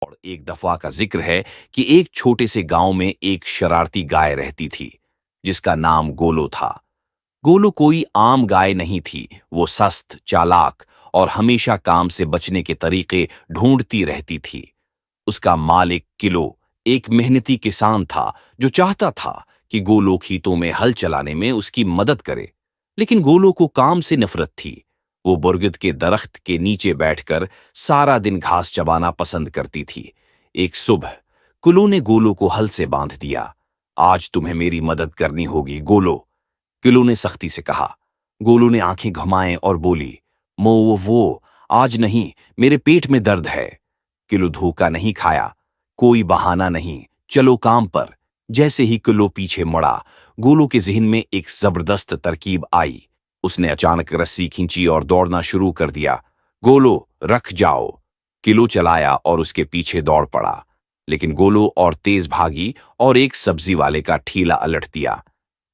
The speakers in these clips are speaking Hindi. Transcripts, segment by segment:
और एक दफा का जिक्र है कि एक छोटे से गांव में एक शरारती गाय रहती थी जिसका नाम गोलो था। गोलो कोई आम गाय नहीं थी, वो सस्त, चालाक और हमेशा काम से बचने के तरीके ढूंढती रहती थी। उसका मालिक किलो एक मेहनती किसान था जो चाहता था कि गोलो खेतों में हल चलाने में उसकी मदद करे। लेकिन गोलो को काम से नफरत थी। वो बरगद के दरख्त के नीचे बैठकर सारा दिन घास चबाना पसंद करती थी। एक सुबह कुलो ने गोलो को हल से बांध दिया। आज तुम्हें मेरी मदद करनी होगी गोलो, किलो ने सख्ती से कहा। गोलू ने आंखें घुमाएं और बोली, वो आज नहीं, मेरे पेट में दर्द है। किलो धोखा नहीं खाया, कोई बहाना नहीं, चलो काम पर। जैसे ही किलो पीछे मुड़ा, गोलू के जहन में एक जबरदस्त तरकीब आई। उसने अचानक रस्सी खींची और दौड़ना शुरू कर दिया। गोलो, रख जाओ। किलो चलाया और उसके पीछे दौड़ पड़ा। लेकिन गोलो और तेज भागी और एक सब्जी वाले का ठेला अलट दिया।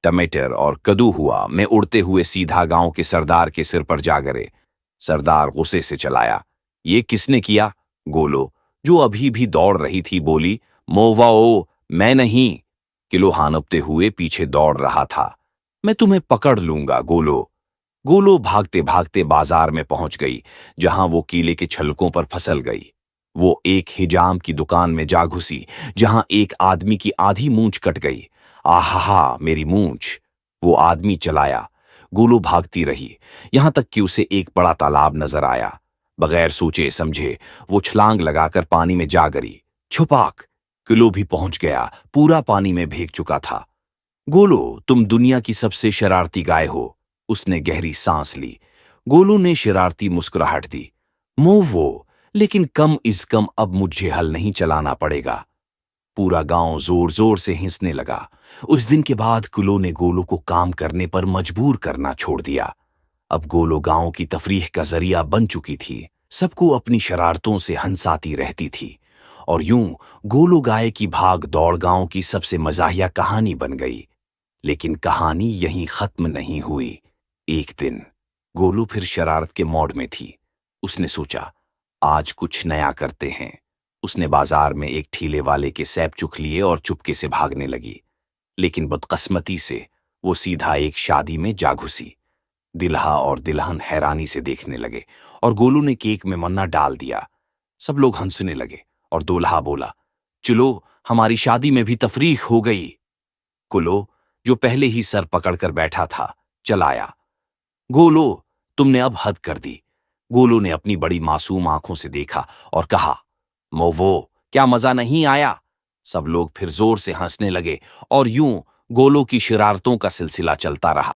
टमाटर और कद्दू हुआ मैं उड़ते हुए सीधा गांव के सरदार के सिर पर जा गिरे। सरदार गुस्से से चलाया। ये किसने किया? गोलो, जो अभी भी दौड़ रही थी, बोली। मोवाओ, मैं नहीं। किलो हानपते हुए पीछे दौड़ रहा था। मैं तुम्हें पकड़ लूंगा गोलो। गोलो भागते भागते बाजार में पहुंच गई, जहां वो केले के छलकों पर फंसल गई। वो एक हिजाम की दुकान में जा घुसी, जहां एक आदमी की आधी मूंछ कट गई। आहा, मेरी मूंछ! वो आदमी चलाया। गोलो भागती रही, यहां तक कि उसे एक बड़ा तालाब नजर आया। बगैर सोचे समझे वो छलांग लगाकर पानी में जा गिरी। छुपाक! किलो भी पहुंच गया, पूरा पानी में भीग चुका था। गोलो, तुम दुनिया की सबसे शरारती गाय हो। उसने गहरी सांस ली। गोलू ने शरारती मुस्कुराहट दी। वो, लेकिन कम इज कम अब मुझे हल नहीं चलाना पड़ेगा। पूरा गांव जोर जोर से हंसने लगा। उस दिन के बाद कुलो ने गोलू को काम करने पर मजबूर करना छोड़ दिया। अब गोलो गांव की तफरीह का जरिया बन चुकी थी। सबको अपनी शरारतों से हंसाती रहती थी। और यूं गोलू गाय की भाग दौड़ गांव की सबसे मजाहिया कहानी बन गई। लेकिन कहानी यहीं खत्म नहीं हुई। एक दिन गोलू फिर शरारत के मोड में थी। उसने सोचा, आज कुछ नया करते हैं। उसने बाजार में एक ठेले वाले के सेब चुख लिए और चुपके से भागने लगी। लेकिन बदकिस्मती से वो सीधा एक शादी में जा घुसी। दिल्हा और दिल्हन हैरानी से देखने लगे और गोलू ने केक में मन्ना डाल दिया। सब लोग हंसने लगे और दूल्हा बोला, चलो, हमारी शादी में भी तफरीक हो गई। कुलो, जो पहले ही सर पकड़कर बैठा था, चलाया। गोलो, तुमने अब हद कर दी। गोलू ने अपनी बड़ी मासूम आंखों से देखा और कहा, मोवो, क्या मजा नहीं आया? सब लोग फिर जोर से हंसने लगे और यूं गोलो की शरारतों का सिलसिला चलता रहा।